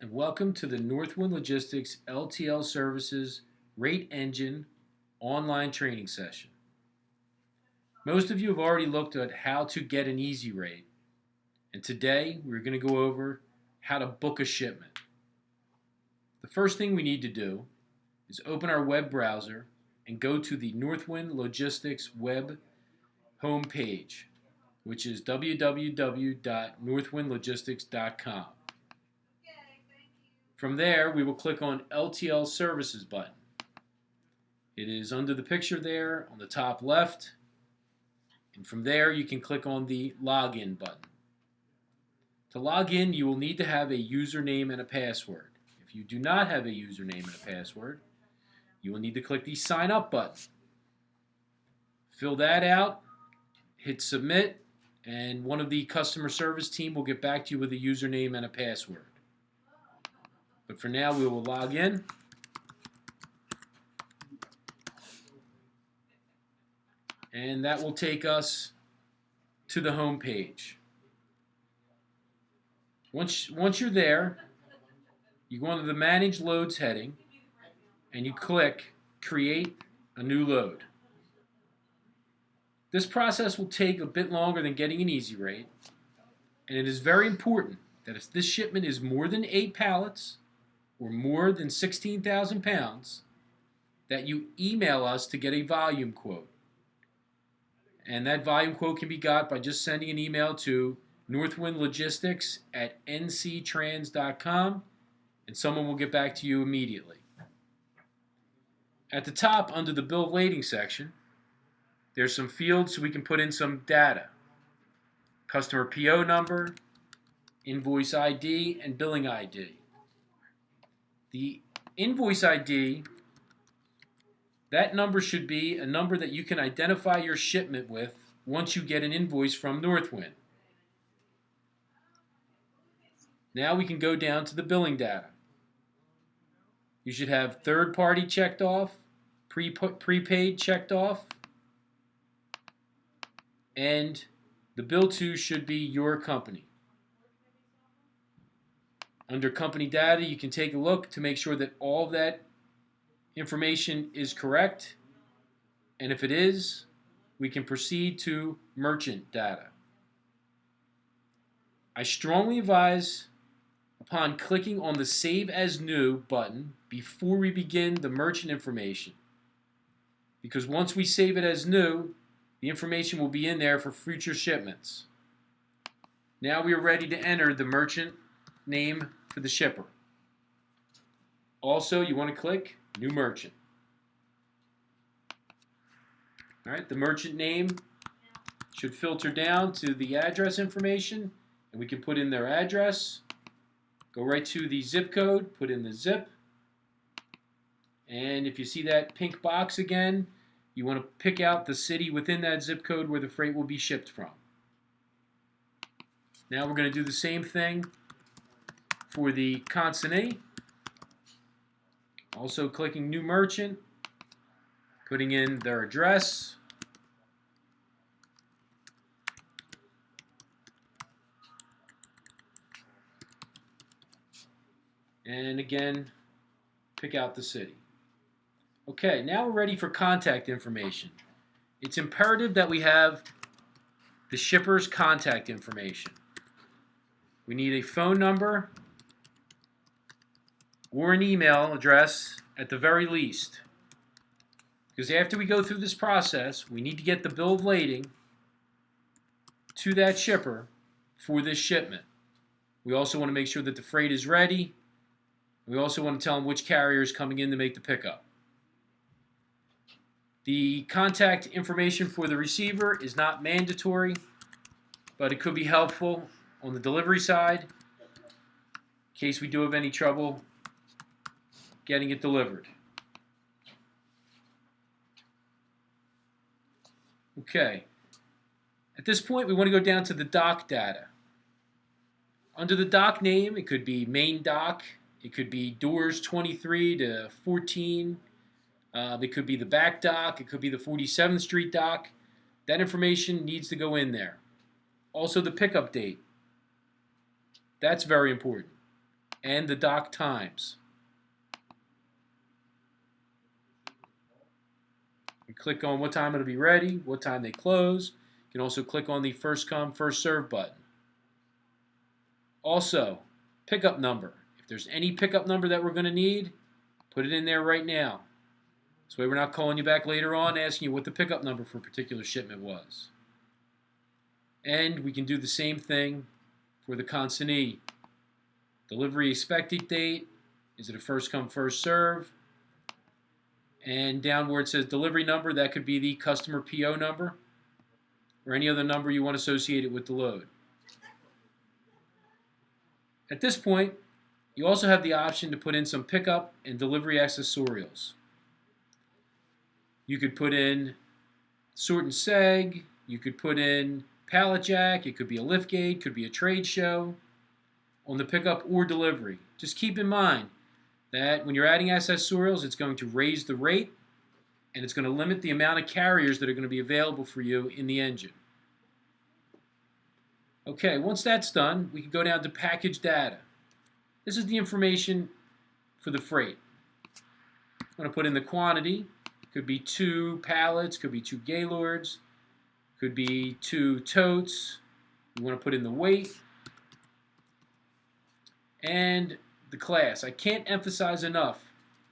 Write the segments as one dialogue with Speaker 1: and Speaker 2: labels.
Speaker 1: and welcome to the Northwind Logistics LTL Services Rate Engine online training session. Most of you have already looked at how to get an easy rate, and today we're going to go over how to book a shipment. The first thing we need to do is open our web browser and go to the Northwind Logistics web homepage, which is www.northwindlogistics.com. From there, we will click on LTL Services button. It is under the picture there on the top left, and from there you can click on the Login button. To log in, you will need to have a username and a password. If you do not have a username and a password, you will need to click the Sign Up button. Fill that out, hit Submit, and one of the customer service team will get back to you with a username and a password. But for now, we will log in. And that will take us to the home page. Once you're there, you go under the Manage Loads heading, and you click Create a New Load. This process will take a bit longer than getting an easy rate, and it is very important that if this shipment is more than 8 pallets or more than 16,000 pounds, that you email us to get a volume quote. And that volume quote can be got by just sending an email to northwindlogistics@nctrans.com, and someone will get back to you immediately. At the top, under the bill of lading section, there's some fields so we can put in some data. Customer PO number, invoice ID, and billing ID. The invoice ID, that number should be a number that you can identify your shipment with once you get an invoice from Northwind. Now we can go down to the billing data. You should have third party checked off, prepaid checked off, and the bill to should be your company. Under company data, you can take a look to make sure that all of that information is correct, and if it is, we can proceed to merchant data. I strongly advise upon clicking on the Save as New button before we begin the merchant information, because once we save it as new, the information will be in there for future shipments. Now we are ready to enter the merchant name for the shipper. Also, you want to click New Merchant. All right, the merchant name should filter down to the address information, and we can put in their address. Go right to the zip code, put in the zip, and if you see that pink box again, you want to pick out the city within that zip code where the freight will be shipped from. Now we're going to do the same thing for the consignee. Also clicking New Merchant, putting in their address, and again, pick out the city. Okay, now we're ready for contact information. It's imperative that we have the shipper's contact information. We need a phone number or an email address at the very least. Because after we go through this process, we need to get the bill of lading to that shipper for this shipment. We also want to make sure that the freight is ready. We also want to tell them which carrier is coming in to make the pickup. The contact information for the receiver is not mandatory, but it could be helpful on the delivery side in case we do have any trouble getting it delivered. Okay. At this point, we want to go down to the dock data. Under the dock name, it could be main dock, it could be doors 23 to 14, it could be the back dock, it could be the 47th Street dock. That information needs to go in there. Also the pickup date. That's very important. and the dock times. You click on what time it'll be ready, what time they close. You can also click on the first come, first serve button. Also, pickup number. If there's any pickup number that we're going to need, put it in there right now. This way we're not calling you back later on asking you what the pickup number for a particular shipment was. And we can do the same thing for the consignee. Delivery expected date. Is it a first come, first serve? And down where it says delivery number, that could be the customer PO number or any other number you want associated with the load. At this point, you also have the option to put in some pickup and delivery accessorials. You could put in sort and seg, you could put in pallet jack, it could be a lift gate, could be a trade show on the pickup or delivery. Just keep in mind that when you're adding accessorials, it's going to raise the rate and it's going to limit the amount of carriers that are going to be available for you in the engine. Okay, once that's done, we can go down to package data. This is the information for the freight. I'm going to put in the quantity. Could be 2 pallets, could be 2 gaylords, could be 2 totes. You want to put in the weight and the class. I can't emphasize enough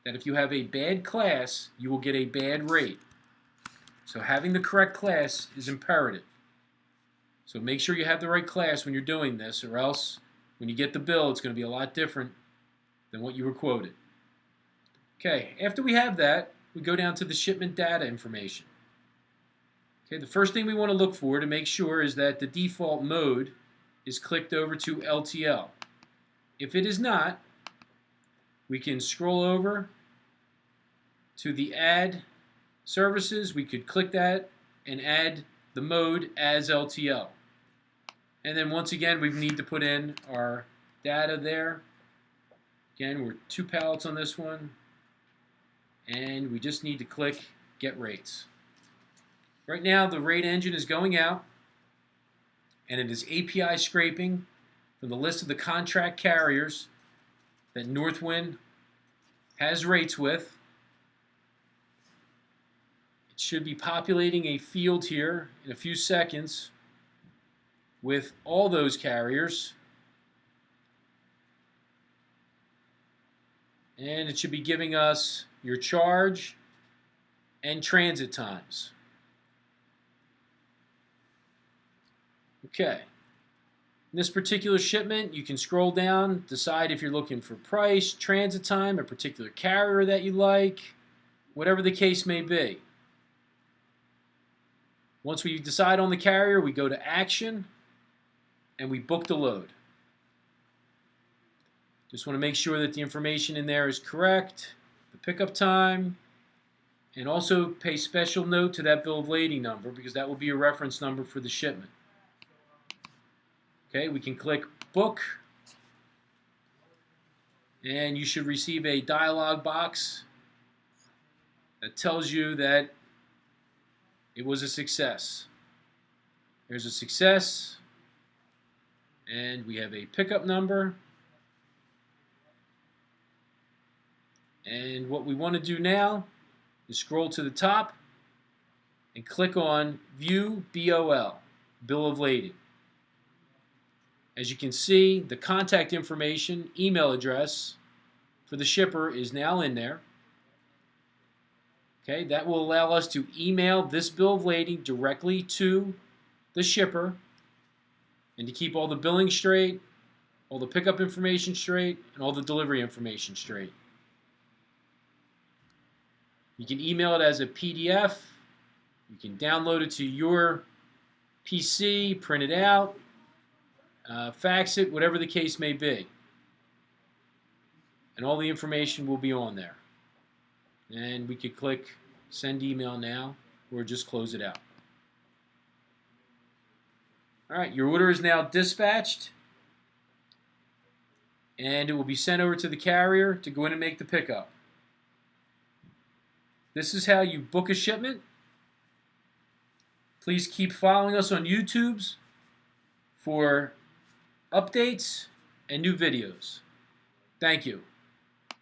Speaker 1: that if you have a bad class, you will get a bad rate. So having the correct class is imperative. So make sure you have the right class when you're doing this, or else when you get the bill, it's going to be a lot different than what you were quoted. Okay, after we have that, we go down to the shipment data information. Okay, the first thing we want to look for to make sure is that the default mode is clicked over to LTL. If it is not, we can scroll over to the add services. We could click that and add the mode as LTL. And then once again, we need to put in our data there. Again, we're 2 pallets on this one. And we just need to click Get Rates. Right now, the rate engine is going out, and it is API scraping from the list of the contract carriers that Northwind has rates with. It should be populating a field here in a few seconds with all those carriers. And it should be giving us your charge and transit times. Okay. In this particular shipment, you can scroll down, decide if you're looking for price, transit time, a particular carrier that you like, whatever the case may be. Once we decide on the carrier, we go to Action, and we book the load. Just want to make sure that the information in there is correct, the pickup time, and also pay special note to that bill of lading number because that will be a reference number for the shipment. Okay, we can click Book, and you should receive a dialog box that tells you that it was a success. There's a success, and we have a pickup number. And what we want to do now is scroll to the top and click on View BOL, Bill of Lading. As you can see, the contact information, email address for the shipper is now in there. Okay, that will allow us to email this bill of lading directly to the shipper and to keep all the billing straight, all the pickup information straight, and all the delivery information straight. You can email it as a PDF. You can download it to your PC, print it out, fax it, whatever the case may be. And all the information will be on there. And we could click Send Email Now or just close it out. All right, your order is now dispatched, and it will be sent over to the carrier to go in and make the pickup. This is how you book a shipment. Please keep following us on YouTube for updates and new videos. Thank you.